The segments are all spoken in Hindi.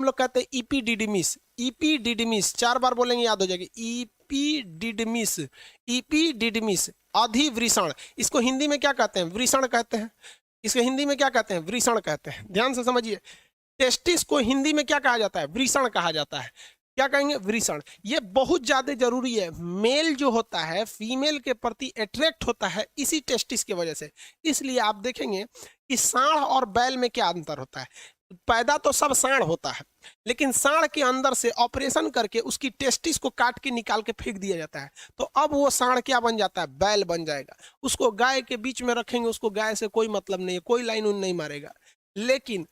हम लोग कहते हैं इपीडिडमिस। इपीडिडमिस 4 बार बोलेंगे याद हो जाएगी। इपीडिडमिस, इपीडिडमिस अधिवृषण। इसको हिंदी में क्या कहते हैं? वृषण कहते हैं। इसको हिंदी में क्या कहते हैं? वृषण कहते हैं। ध्यान से समझिए, टेस्टिस को हिंदी में क्या कहा जाता है? वृषण कहा जाता है। क्या कहेंगे? वृषण। ये बहुत ज्यादा जरूरी है। मेल जो होता है फीमेल के प्रति अट्रैक्ट होता है इसी टेस्टिस की वजह से। इसलिए आप देखेंगे कि सांड और बैल में क्या अंतर होता है। पैदा तो सब सांड होता है, लेकिन सांड के अंदर से ऑपरेशन करके उसकी टेस्टिस को काट के निकाल के फेंक दिया जाता है। तो अब वो सांड क्या बन जाता है? बैल बन जाएगा। उसको गाय के बीच में रखेंगे, उसको गाय से कोई मतलब नहीं है, कोई लाइन उन नहीं मारेगा। लेकिन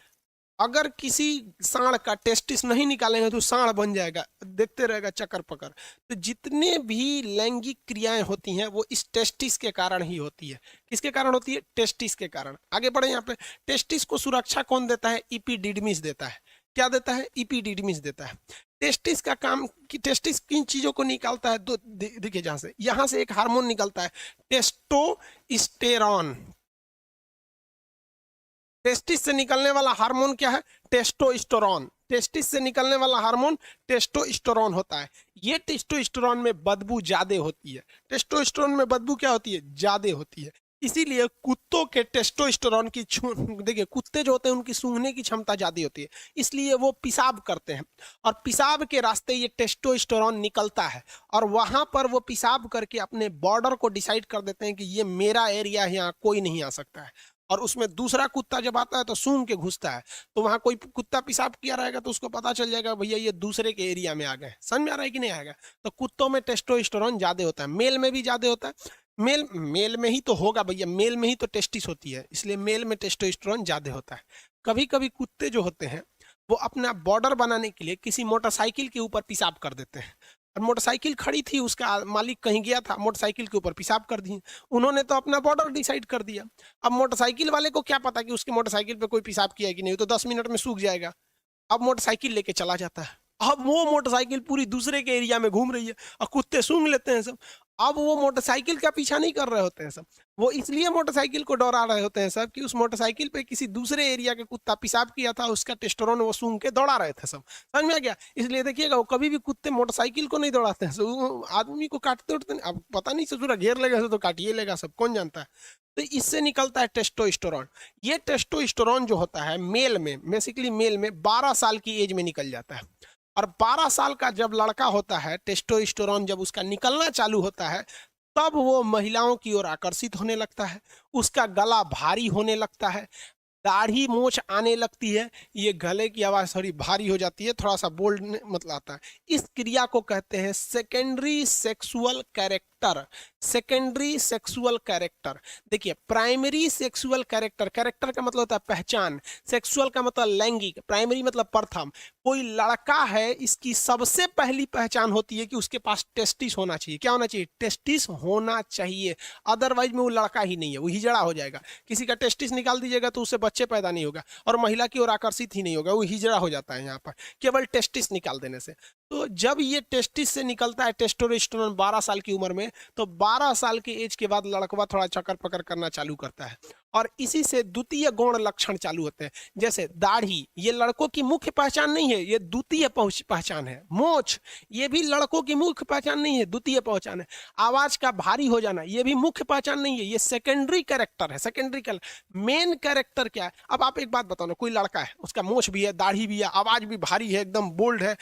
अगर किसी सांड का टेस्टिस नहीं निकालेंगे तो सांड बन जाएगा, देखते रहेगा चक्कर पकड़। तो जितने भी लैंगिक क्रियाएं होती हैं वो इस टेस्टिस के कारण ही होती है। किसके कारण होती है? टेस्टिस के कारण। आगे बढ़े यहाँ पे। टेस्टिस को सुरक्षा कौन देता है? इपीडिडमिस देता है। क्या देता है? इपीडिडमिस देता है। टेस्टिस का काम कि टेस्टिस किन चीजों को निकालता है? तो देखिए, जहां से यहां से एक हार्मोन निकलता है, टेस्टोस्टेरॉन। टेस्टिस से निकलने वाला हार्मोन क्या है? टेस्टोस्टेरोन। टेस्टिस से निकलने वाला हार्मोन टेस्टोस्टेरोन होता है। ये टेस्टोस्टेरोन में बदबू ज्यादा होती है। टेस्टोस्टेरोन में बदबू क्या होती है? ज्यादा होती है। इसीलिए कुत्तों के टेस्टोस्टेरोन की देखिए, कुत्ते जो होते हैं उनकी सूंघने की क्षमता ज्यादा होती है, इसलिए वो पेशाब करते हैं और पेशाब के रास्ते ये टेस्टोस्टेरोन निकलता है और वहां पर वो पेशाब करके अपने बॉर्डर को डिसाइड कर देते हैं कि ये मेरा एरिया है, यहाँ कोई नहीं आ सकता है। और उसमें दूसरा कुत्ता जब आता है तो सूंघ के घुसता है, तो वहां कोई कुत्ता पेशाब किया रहेगा तो उसको पता चल जाएगा भैया ये दूसरे के एरिया में आ गए। समझ में आ रहा है कि नहीं आएगा? तो कुत्तों में टेस्टोस्टेरोन ज्यादा होता है, मेल में भी ज्यादा होता है। मेल में ही तो होगा भैया, मेल में ही तो टेस्टिस होती है, इसलिए मेल में टेस्टोस्टेरोन ज्यादा होता है। कभी कभी कुत्ते जो होते हैं वो अपना बॉर्डर बनाने के लिए किसी मोटरसाइकिल के ऊपर पेशाब कर देते हैं। और मोटरसाइकिल खड़ी थी, उसका मालिक कहीं गया था, मोटरसाइकिल के ऊपर पेशाब कर दिए। उन्होंने तो अपना बॉर्डर डिसाइड कर दिया। अब मोटरसाइकिल वाले को क्या पता कि उसके मोटरसाइकिल पे कोई पेशाब किया है कि नहीं, तो 10 मिनट में सूख जाएगा। अब मोटरसाइकिल लेके चला जाता है। अब वो मोटरसाइकिल पूरी दूसरे के एरिया में घूम रही है और कुत्ते सूंघ लेते हैं सब। अब वो मोटरसाइकिल का पीछा नहीं कर रहे होते हैं सब, वो इसलिए मोटरसाइकिल को डरा रहे होते हैं सब कि उस मोटरसाइकिल पे किसी दूसरे एरिया के कुत्ता पेशाब किया था, उसका टेस्टोस्टेरोन वो सूंघ के दौड़ा रहे थे सब। समझ में आ गया? इसलिए देखिएगा, वो कभी भी कुत्ते मोटरसाइकिल को नहीं दौड़ाते हैं सब, वो आदमी को काटते उठते। अब पता नहीं ससुरा घेर लेगा तो काटिए लेगा सब, कौन जानता है। तो इससे निकलता है टेस्टोस्टेरोन। ये टेस्टोस्टेरोन जो होता है मेल में, बेसिकली मेल में 12 साल की एज में निकल जाता है। और 12 साल का जब लड़का होता है, टेस्टोस्टेरोन जब उसका निकलना चालू होता है, तब वो महिलाओं की ओर आकर्षित होने लगता है। उसका गला भारी होने लगता है, दाढ़ी मूछ आने लगती है, ये गले की आवाज थोड़ी भारी हो जाती है, थोड़ा सा बोल्ड मतलब आता है। इस क्रिया को कहते हैं secondary sexual character. Secondary sexual character. देखिए, प्राइमरी सेक्सुअल कैरेक्टर, कैरेक्टर का मतलब होता है पहचान, सेक्सुअल का मतलब लैंगिक, प्राइमरी मतलब प्रथम। कोई लड़का है, इसकी सबसे पहली पहचान होती है कि उसके पास टेस्टिस होना चाहिए। क्या होना चाहिए? टेस्टिस होना चाहिए। अदरवाइज में वो लड़का ही नहीं है, वो हिजड़ा हो जाएगा। किसी का टेस्टिस निकाल दीजिएगा तो उससे बच्चे पैदा नहीं होगा और महिला की ओर आकर्षित ही नहीं होगा, वो हिजड़ा हो जाता है यहाँ पर केवल टेस्टिस निकाल देने से। तो जब ये टेस्टिस से निकलता है टेस्टोस्टेरोन 12 साल की उम्र में, तो 12 साल की एज के बाद लड़कवा थोड़ा चक्कर पकड़ करना चालू करता है और इसी से द्वितीय गौण लक्षण चालू होते हैं। जैसे दाढ़ी, ये लड़कों की मुख्य पहचान नहीं है, ये द्वितीय पहचान है। मोछ, ये भी लड़कों की मुख्य पहचान नहीं है, द्वितीय पहचान है। आवाज का भारी हो जाना, ये भी मुख्य पहचान नहीं है, ये सेकेंडरी कैरेक्टर है। सेकेंडरी कैरेक्टर, मेन कैरेक्टर क्या है? अब आप एक बात बताओ ना, कोई लड़का है, उसका मोछ भी है, दाढ़ी भी है, आवाज भी भारी है, एकदम बोल्ड है,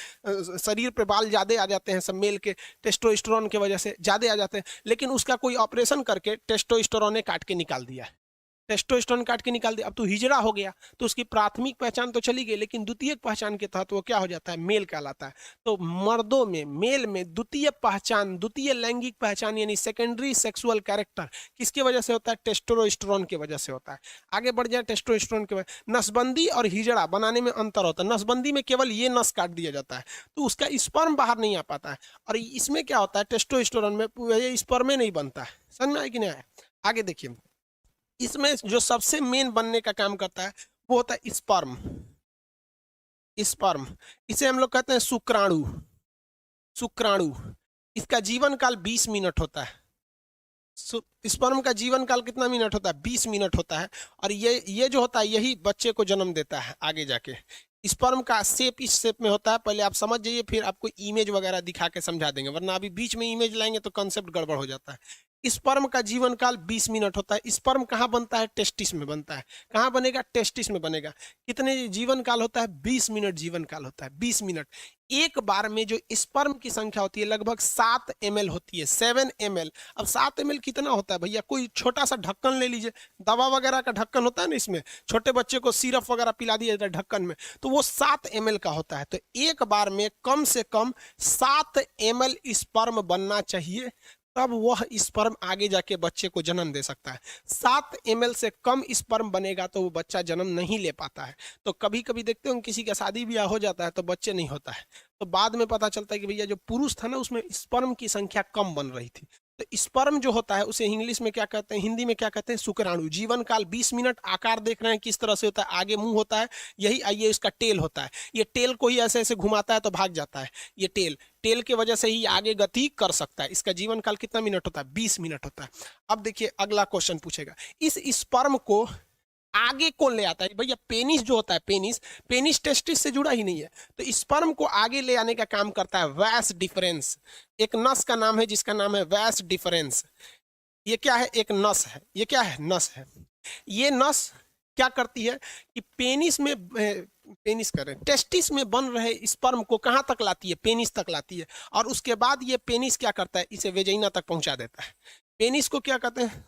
शरीर पे बाल ज्यादा आ जाते हैं सब, मेल के टेस्टोस्टेरोन की वजह से ज्यादा आ जाते हैं, लेकिन उसका कोई ऑपरेशन करके टेस्टोस्टेरोन ने काट के निकाल दिया है, टेस्टोस्टेरोन काट के निकाल दिया, अब तो हिजड़ा हो गया। तो उसकी प्राथमिक पहचान तो चली गई, लेकिन द्वितीय पहचान के तहत वो क्या हो जाता है? मेल कहलाता है। तो मर्दों में, मेल में द्वितीय पहचान, द्वितीय लैंगिक पहचान यानी सेकेंडरी सेक्सुअल कैरेक्टर किसकी वजह से होता है? टेस्टोस्टेरोन की वजह से होता है। आगे बढ़ जाए, टेस्टोस्टेरोन के वजह। नसबंदी और हिजड़ा बनाने में अंतर होता है। नसबंदी में केवल ये नस काट दिया जाता है तो उसका स्पर्म बाहर नहीं आ पाता है, और इसमें क्या होता है? टेस्टोस्टेरोन में स्पर्म नहीं बनता है। समझ में आया कि नहीं आया? आगे देखिए, इसमें जो सबसे मेन बनने का काम करता है वो होता है स्पर्म। स्पर्म, इसे हम लोग कहते हैं शुक्राणु। शुक्राणु, इसका जीवन काल 20 मिनट होता है। स्पर्म का जीवन काल कितना मिनट होता है? 20 मिनट होता है। और ये जो होता है यही बच्चे को जन्म देता है आगे जाके। स्पर्म का शेप इस शेप में होता है, पहले आप समझ जाइए, फिर आपको इमेज वगैरह दिखा के समझा देंगे, वरना अभी बीच में इमेज लाएंगे तो कंसेप्ट गड़बड़ हो जाता है। स्पर्म का जीवन काल 20 मिनट होता है। स्पर्म कहाँ बनता है? टेस्टिस में बनता है। कहाँ बनेगा? टेस्टिस में बनेगा। कितने जीवन काल होता है? 20 मिनट जीवन काल होता है, 20 मिनट। एक बार में जो स्पर्म की संख्या होती है लगभग 7 ml होती है, 7 ml। अब 7 ml कितना होता है भैया? कोई छोटा सा ढक्कन ले लीजिए, दवा वगैरह का ढक्कन होता है ना, इसमें छोटे बच्चे को सिरप वगैरह पिला दिया जाता है ढक्कन में, तो वो 7 ml का होता है। तो एक बार में कम से कम 7 ml स्पर्म बनना चाहिए, तब वह स्पर्म आगे जाके बच्चे को जन्म दे सकता है। 7 ml से कम स्पर्म बनेगा तो वो बच्चा जन्म नहीं ले पाता है। तो कभी कभी देखते हो किसी का शादी ब्याह हो जाता है तो बच्चे नहीं होता है, तो बाद में पता चलता है कि भैया जो पुरुष था ना उसमें स्पर्म की संख्या कम बन रही थी। तो स्पर्म जो होता है उसे इंग्लिश में क्या कहते हैं, हिंदी में क्या कहते हैं? शुक्राणु। जीवन काल 20 मिनट। आकार देख रहे हैं किस तरह से होता है, आगे मुंह होता है, यही आइए इसका टेल होता है, ये टेल को ही ऐसे ऐसे घुमाता है तो भाग जाता है। ये टेल के वजह से ही आगे गति कर सकता है। इसका जीवन काल कितना मिनट होता है? 20 मिनट होता है। अब देखिए अगला क्वेश्चन पूछेगा, इस स्पर्म को आगे कौन ले आता है? भैया पेनिस जो होता है, पेनिस टेस्टिस से जुड़ा ही नहीं है, तो स्पर्म को आगे ले आने का काम करता है वैस डिफरेंस। एक नस का नाम है जिसका नाम है वैस डिफरेंस। ये क्या है? एक नस है। ये क्या है? नस है। ये नस क्या करती है कि पेनिस में पेनिस कर रहे टेस्टिस में बन रहे स्पर्म को कहां तक लाती है? पेनिस तक लाती है। और उसके बाद ये पेनिस क्या करता है? इसे वेजाइना तक पहुंचा देता है। पेनिस को क्या कहते हैं?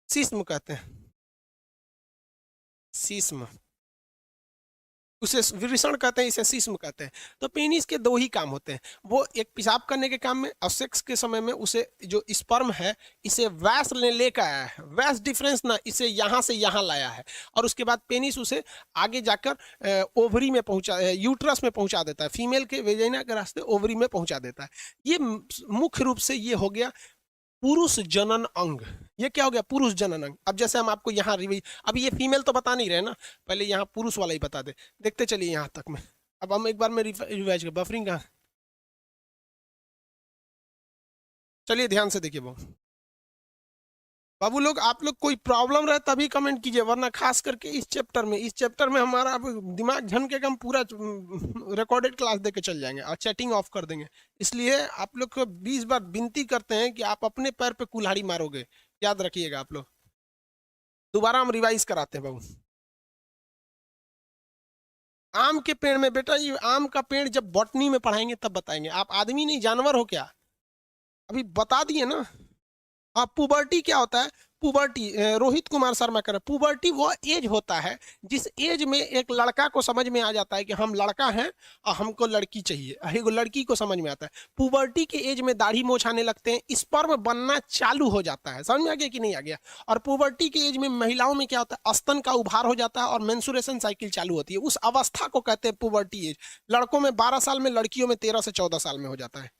सिस्म कहते हैं, सिस्म। उसे वृषण कहते हैं, इसे सिस्म कहते हैं। तो पेनिस के दो ही काम होते हैं, वो एक पेशाब करने के काम में और सेक्स के समय में उसे जो स्पर्म है इसे वैस लेकर आया है, वैस डिफरेंस ना, इसे यहाँ से यहाँ लाया है। और उसके बाद पेनिस उसे आगे जाकर ओवरी में पहुंचा, यूट्रस में पहुंचा देता है, फीमेल के वेजाइना के रास्ते ओवरी में पहुंचा देता है। ये मुख्य रूप से ये हो गया पुरुष जनन अंग। ये क्या हो गया? पुरुष जनन अंग। अब जैसे हम आपको यहाँ अभी ये फीमेल तो बता नहीं रहे ना, पहले यहाँ पुरुष वाला ही बता दे। देखते चलिए यहाँ तक में। अब हम एक बार में रिवाइज कर, बफरिंग कहाँ? चलिए ध्यान से देखिए बाबू लोग, आप लोग कोई प्रॉब्लम रहे तभी कमेंट कीजिए, वरना खास करके इस चैप्टर में हमारा अब दिमाग झनकेगा, हम पूरा रिकॉर्डेड क्लास देके चल जाएंगे और चैटिंग ऑफ कर देंगे। इसलिए आप लोग को 20 बार विनती करते हैं कि आप अपने पैर पे कुल्हाड़ी मारोगे, याद रखिएगा आप लोग। दोबारा हम रिवाइज कराते हैं बाबू। आम के पेड़ में बेटा, ये आम का पेड़ जब बॉटनी में पढ़ाएंगे तब बताएंगे। आप आदमी नहीं जानवर हो क्या? अभी बता दिए ना। हाँ, पुबर्टी क्या होता है? पुबर्टी, रोहित कुमार शर्मा कह रहे हैं, पुबर्टी वो एज होता है जिस एज में एक लड़का को समझ में आ जाता है कि हम लड़का हैं और हमको लड़की चाहिए, एक लड़की को समझ में आता है। पुबर्टी के एज में दाढ़ी मोछ आने लगते हैं, स्पर्म बनना चालू हो जाता है। समझ में आ गया कि नहीं आ गया? और पुबर्टी के एज में महिलाओं में क्या होता है? स्तन का उभार हो जाता है और मेंसुरेशन साइकिल चालू होती है। उस अवस्था को कहते हैं पुबर्टी एज। लड़कों में 12 साल में, लड़कियों में 13 से 14 साल में हो जाता है।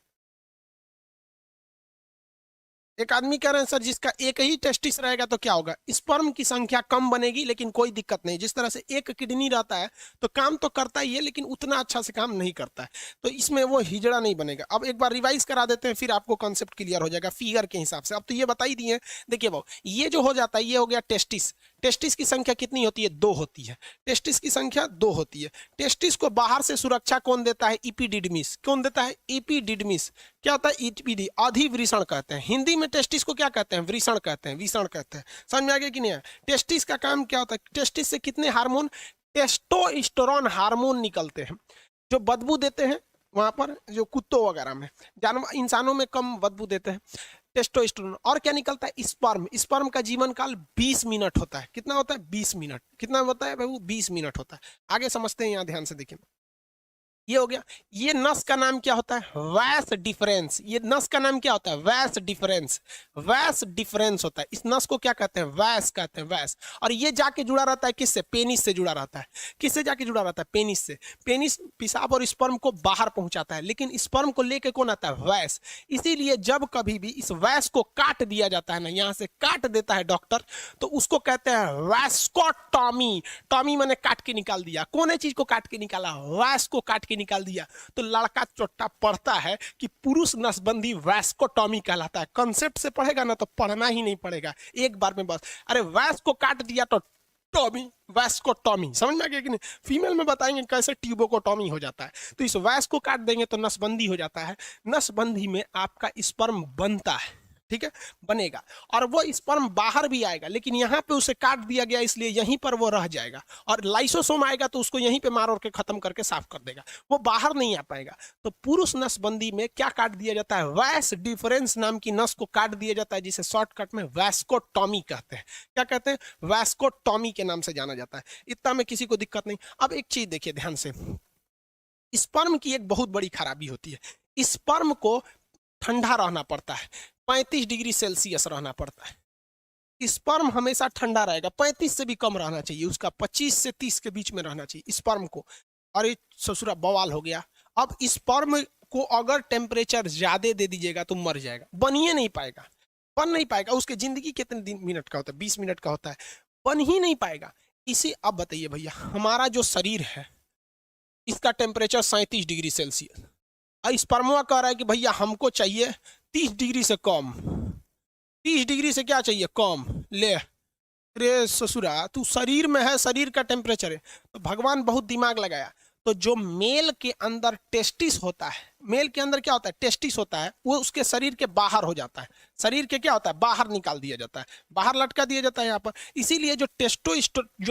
एक आदमी कह रहे हैं सर जिसका एक ही टेस्टिस रहेगा तो क्या होगा? स्पर्म की संख्या कम बनेगी, लेकिन कोई दिक्कत नहीं। जिस तरह से एक किडनी रहता है तो काम तो करता ही है, लेकिन उतना अच्छा से काम नहीं करता है, तो इसमें वो हिजड़ा नहीं बनेगा। अब एक बार रिवाइज करा देते हैं, फिर आपको कॉन्सेप्ट क्लियर हो जाएगा फिगर के हिसाब से। अब तो ये बता ही दिए। देखिए भाव, ये जो हो जाता है ये हो गया टेस्टिस। टेस्टिस की संख्या कितनी होती है? 2 होती है। टेस्टिस की संख्या 2 होती है। टेस्टिस को बाहर से सुरक्षा कौन देता है? इपिडिडमिस। कौन देता है? इपिडिडमिस। क्या होता है? इपिडी, अधिवृषण कहते हैं। हिंदी में टेस्टिस को क्या कहते हैं? वृषण कहते हैं, विषण कहते हैं। समझ में आ गया कि नहीं? टेस्टिस का काम क्या होता है? टेस्टिस से कितने हार्मोन? टेस्टोस्टेरोन हार्मोन निकलते हैं जो बदबू देते हैं। वहां पर जो कुत्तों वगैरह में, जानवर, इंसानों में कम बदबू देते हैं, टेस्टोस्टेरोन। और क्या निकलता है? स्पर्म। स्पर्म का जीवन काल 20 मिनट होता है। कितना होता है? 20 मिनट। कितना होता है भाई? 20 मिनट होता है। आगे समझते हैं, यहाँ ध्यान से देखिए। ये हो गया। ये नस का नाम क्या होता है? वैस डिफरेंस। ये नस का नाम क्या होता है? वैस डिफरेंस। वैस डिफरेंस होता है। इस नस को क्या कहते हैं? वैस कहते हैं, वैस। और ये जाके जुड़ा रहता है किससे? पेनिस से जुड़ा रहता है। किससे जाके जुड़ा रहता है? पेनिस से। पेनिस पेशाब और स्पर्म को बाहर पहुंचाता है, लेकिन स्पर्म को लेके कौन आता है? वैस। इसीलिए जब कभी भी इस वैस को काट दिया जाता है ना, यहां से काट देता है डॉक्टर, तो उसको कहते हैं वैस्कोटॉमी। टॉमी मैंने काट के निकाल दिया। कौन है चीज को काट के निकाला? वैस को काट के निकाल दिया। तो लड़का चोट्टा पढ़ता है कि पुरुष नसबंदी वैस्कोटॉमी कहलाता है। कंसेप्ट से पढ़ेगा ना तो पढ़ना ही नहीं पड़ेगा, एक बार में बस। अरे वैस को काट दिया तो टॉमी, वैस्कोटॉमी, समझ में आ गया कि नहीं? फीमेल में बताएंगे कैसे ट्यूबोकोटॉमी हो जाता है। तो इस वैस को काट देंगे तो नसबंदी हो जाता है। नसबंदी में आपका स्पर्म बनता है, ठीक है, बनेगा, और वो स्पर्म बाहर भी आएगा, लेकिन यहाँ पे उसे काट दिया गया इसलिए यहीं पर वो रह जाएगा, और लाइसोसोम आएगा तो उसको यहीं पे मार और के खत्म करके साफ कर देगा, वो बाहर नहीं आ पाएगा। तो पुरुष नसबंदी में क्या काट दिया जाता है? वैस डिफरेंस नाम की नस को काट दिया जाता है, जिसे शॉर्टकट में वैस्कोटॉमी कहते हैं। क्या कहते हैं? वैस्कोटॉमी के नाम से जाना जाता है। इतना में किसी को दिक्कत नहीं। अब एक चीज देखिए ध्यान से, स्पर्म की एक बहुत बड़ी खराबी होती है, स्पर्म को ठंडा रहना पड़ता है, 35 डिग्री सेल्सियस रहना पड़ता है। स्पर्म हमेशा ठंडा रहेगा, 35 से भी कम रहना चाहिए, उसका 25 से 30 के बीच में रहना चाहिए स्पर्म को। और ये ससुरा बवाल हो गया। अब स्पर्म को अगर टेम्परेचर ज्यादा दे दीजिएगा तो मर जाएगा, बन ही नहीं पाएगा, बन नहीं पाएगा। उसके जिंदगी कितने दिन मिनट का होता है? 20 मिनट का होता है, बन ही नहीं पाएगा। इसी अब बताइए भैया, हमारा जो शरीर है इसका टेम्परेचर 37 डिग्री सेल्सियस, और स्पर्मवा कह रहा है कि भैया हमको चाहिए 30 डिग्री से कम, 30 डिग्री से क्या चाहिए? कम। ले रे ससुरा, तू शरीर में है, शरीर का टेम्परेचर है। तो भगवान बहुत दिमाग लगाया। तो जो मेल के अंदर टेस्टिस होता है, मेल के अंदर क्या होता है? टेस्टिस होता है, वो उसके शरीर के बाहर हो जाता है। शरीर के क्या होता है? बाहर निकाल दिया जाता है, बाहर लटका दिया जाता है यहाँ पर। इसीलिए जो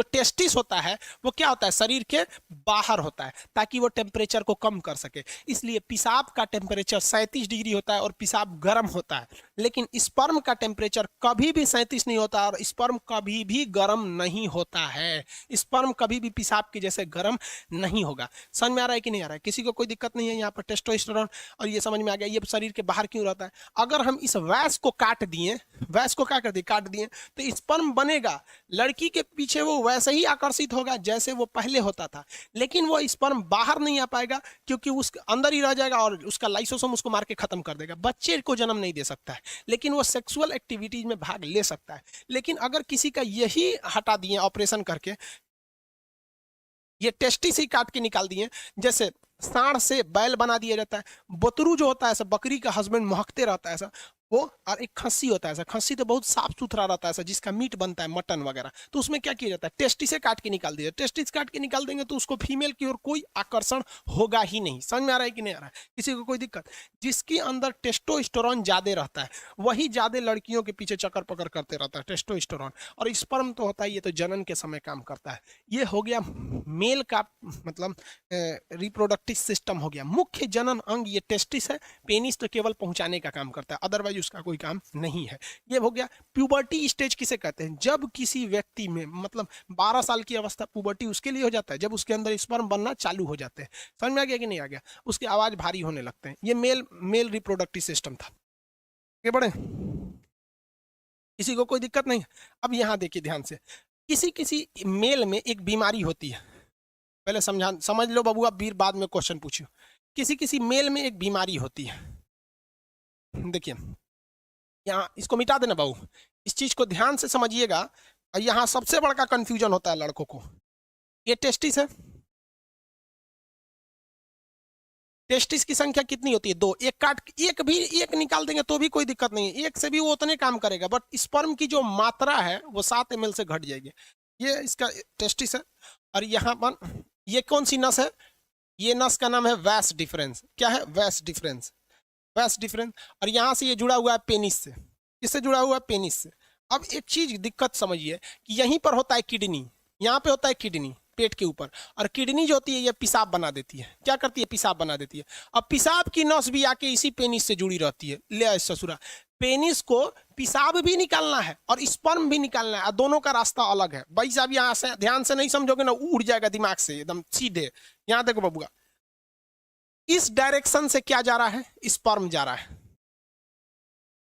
टेस्टिस होता है वो क्या होता है? शरीर के बाहर होता है, ताकि वो टेम्परेचर को कम कर सके। इसलिए पेशाब का टेम्परेचर 37 डिग्री होता है और पेशाब गर्म होता है, लेकिन स्पर्म का टेम्परेचर कभी भी 37 नहीं होता, और स्पर्म कभी भी गर्म नहीं होता है। स्पर्म कभी भी पेशाब के जैसे गर्म नहीं होगा। समझ में आ रहा है कि नहीं आ रहा है? किसी को कोई दिक्कत नहीं है यहाँ पर? टेस्टोस्टेरोन, और ये समझ में आ गया ये शरीर के बाहर क्यों रहता है। अगर हम इस वैस को काट दिए, वैस को क्या कर दिए? काट दिए, तो स्पर्म बनेगा, लड़की के पीछे वो वैसे ही आकर्षित होगा जैसे वो पहले होता था, लेकिन वो स्पर्म बाहर नहीं आ पाएगा, क्योंकि उसके अंदर ही रह जाएगा और उसका लाइसोसोम उसको मार के खत्म कर देगा। बच्चे को जन्म नहीं दे सकता है, लेकिन वो सेक्सुअल एक्टिविटीज में भाग ले सकता है। लेकिन अगर किसी का यही हटा दिए ऑपरेशन करके, ये टेस्टिस ही काट के निकाल दिए, जैसे सांड से बैल बना दिया जाता है, बतरू जो होता है ऐसा बकरी का हस्बैंड महकते रहता है ऐसा वो, और एक खस्सी होता है ऐसा, खस्सी तो बहुत साफ सुथरा रहता है ऐसा, जिसका मीट बनता है मटन वगैरह, तो उसमें क्या किया जाता है? टेस्टिस से काट के निकाल दिया। टेस्टिस काट के निकाल देंगे तो उसको फीमेल की ओर कोई आकर्षण होगा ही नहीं। समझ में आ रहा है कि नहीं आ रहा है? किसी को कोई दिक्कत? जिसके अंदर टेस्टोस्टेरोन ज्यादा रहता है वही ज्यादा लड़कियों के पीछे चक्कर पकड़ करते रहता है, टेस्टोस्टेरोन। और स्पर्म तो होता है ये तो जनन के समय काम करता है। ये हो गया मेल का मतलब रिप्रोडक्टिव सिस्टम हो गया। मुख्य जनन अंग ये टेस्टिस है, पेनिस तो केवल पहुंचाने का काम करता है, अदरवाइज उसका कोई काम नहीं है। ये हो गया। प्यूबर्टी स्टेज किसे कहते हैं? जब किसी व्यक्ति में मतलब 12 साल की अवस्था, पुबर्टी उसके लिए हो जाता है जब उसके अंदर स्पर्म बनना चालू हो जाते हैं। समझ में आ गया कि नहीं आ गया? उसकी आवाज भारी होने लगते हैं। ये मेल रिप्रोडक्टिव सिस्टम था। ये बड़े किसी को कोई दिक्कत नहीं? अब यहां देखिए ध्यान से, किसी किसी मेल में एक बीमारी होती है, पहले समझ लो बाबू, आप बीर बाद में क्वेश्चन पूछियो। किसी किसी मेल में एक बीमारी होती है, देखिए यहाँ इसको मिटा देना बाबू, इस चीज को ध्यान से समझिएगा। और यहाँ सबसे बड़ा कंफ्यूजन होता है लड़कों को। ये टेस्टिस है, टेस्टिस की संख्या कितनी होती है? 2। एक निकाल देंगे तो भी कोई दिक्कत नहीं है, एक से भी वो उतने काम करेगा, बट स्पर्म की जो मात्रा है वो 7 ml से घट जाएगी। ये इसका टेस्टिस है। और यहाँ पर ये कौन सी नस है? ये नस का नाम है वैस डिफरेंस। क्या है? वैस डिफरेंस, वैस डिफरेंस। और यहाँ से ये जुड़ा हुआ है पेनिस से। किससे जुड़ा हुआ है? पेनिस से। अब एक चीज दिक्कत समझिए कि यहीं पर होता है किडनी, यहाँ पे होता है किडनी पेट के ऊपर, और किडनी जो होती है ये पेशाब बना देती है। क्या करती है? पेशाब बना देती है। अब पेशाब की नस भी आके इसी पेनिस से जुड़ी रहती है। ले ससुरा, पेनिस को पेशाब भी निकालना है और स्पर्म भी निकालना है, दोनों का रास्ता अलग है। भाई साहब यहाँ से ध्यान से नहीं समझोगे ना, उड़ जाएगा दिमाग से एकदम सीधे। यहाँ देखो बबुआ, इस डायरेक्शन से क्या जा रहा है? स्पर्म जा रहा है।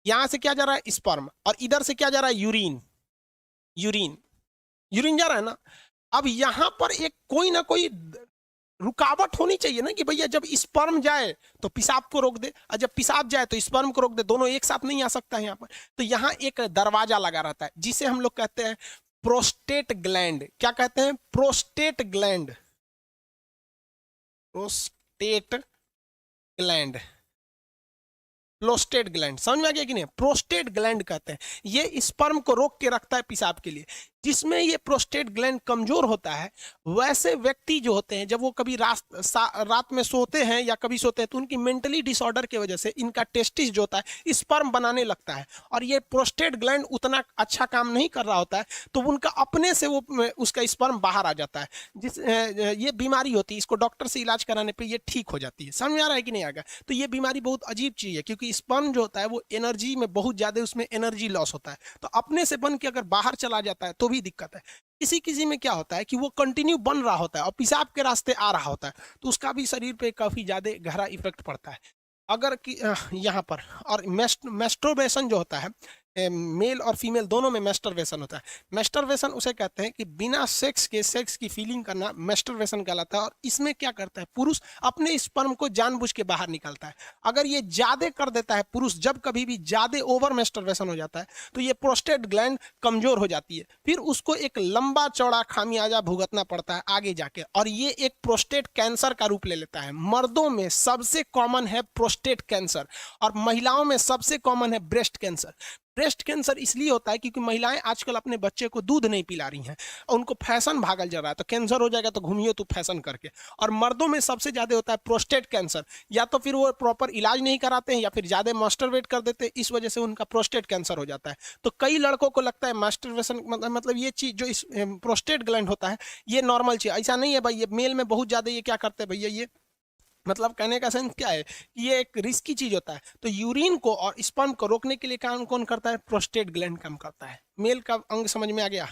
यहां से क्या जा रहा है? स्पर्म। और इधर से क्या जा रहा है? यूरिन। यूरिन, यूरिन जा रहा है ना। अब यहां पर एक कोई ना कोई रुकावट होनी चाहिए ना, कि भैया जब स्पर्म जाए तो पेशाब को रोक दे, और जब पेशाब जाए तो स्पर्म को रोक दे। दोनों एक साथ नहीं आ सकता है यहाँ पर। तो यहाँ एक दरवाजा लगा रहता है जिसे हम लोग कहते हैं प्रोस्टेट ग्लैंड। क्या कहते हैं? Prostate gland, prostate gland, prostate gland. समझ में आ गया कि नहीं? प्रोस्टेट ग्लैंड कहते हैं। ये स्पर्म को रोक के रखता है पेशाब के लिए। जिसमें ये प्रोस्टेट ग्लैंड कमजोर होता है, वैसे व्यक्ति जो होते हैं जब वो कभी रात में सोते हैं या कभी सोते हैं तो उनकी मेंटली डिसऑर्डर की वजह से इनका टेस्टिस जो होता है स्पर्म बनाने लगता है, और ये प्रोस्टेट ग्लैंड उतना अच्छा काम नहीं कर रहा होता है, तो उनका अपने से वो उसका स्पर्म बाहर आ जाता है। ये बीमारी होती है, इसको डॉक्टर से इलाज कराने पे ये ठीक हो जाती है। समझ में आ रहा है कि नहीं आएगा? तो ये बीमारी बहुत अजीब चीज है, क्योंकि स्पर्म जो होता है वो एनर्जी में बहुत ज्यादा उसमें एनर्जी लॉस होता है, तो अपने से बन के अगर बाहर चला जाता है तो भी दिक्कत है। किसी किसी में क्या होता है कि वो कंटिन्यू बन रहा होता है और पेशाब के रास्ते आ रहा होता है, तो उसका भी शरीर पे काफी ज्यादा गहरा इफेक्ट पड़ता है। अगर कि यहाँ पर और मेस्टरबेशन जो होता है, मेल और फीमेल दोनों में मेस्टरबेशन होता है। मेस्टरबेशन उसे कहते हैं कि बिना सेक्स के सेक्स की फीलिंग करना मेस्टरबेशन कहलाता है। और इसमें क्या करता है, पुरुष अपने स्पर्म को जानबूझ के बाहर निकालता है। अगर ये ज्यादा कर देता है पुरुष, जब कभी भी ज्यादा ओवर मेस्टरबेशन हो जाता है तो ये प्रोस्टेट ग्लैंड कमजोर हो जाती है, फिर उसको एक लंबा चौड़ा खामियाजा भुगतना पड़ता है आगे जाके, और ये एक प्रोस्टेट कैंसर का रूप ले लेता है। मर्दों में सबसे कॉमन है प्रोस्टेट कैंसर और महिलाओं में सबसे कॉमन है ब्रेस्ट कैंसर। ब्रेस्ट कैंसर इसलिए होता है क्योंकि महिलाएं आजकल अपने बच्चे को दूध नहीं पिला रही हैं, उनको फैशन भागल जा रहा है, तो कैंसर हो जाएगा तो घूमिए तो फैशन करके। और मर्दों में सबसे ज्यादा होता है प्रोस्टेट कैंसर, या तो फिर वो प्रॉपर इलाज नहीं कराते हैं या फिर ज्यादा मास्टरबेट कर देते हैं, इस वजह से उनका प्रोस्टेट कैंसर हो जाता है। तो कई लड़कों को लगता है मास्टरबेशन मतलब ये चीज जो इस प्रोस्टेट ग्लैंड होता है ये नॉर्मल चीज, ऐसा नहीं है भाई। ये मेल में बहुत ज्यादा ये क्या करते हैं भैया, ये मतलब कहने का सेंस क्या है कि ये एक रिस्की चीज होता है। तो यूरिन को और स्पर्म को रोकने के लिए काम कौन करता है, प्रोस्टेट ग्लैंड काम करता है। मेल का अंग समझ में आ गया?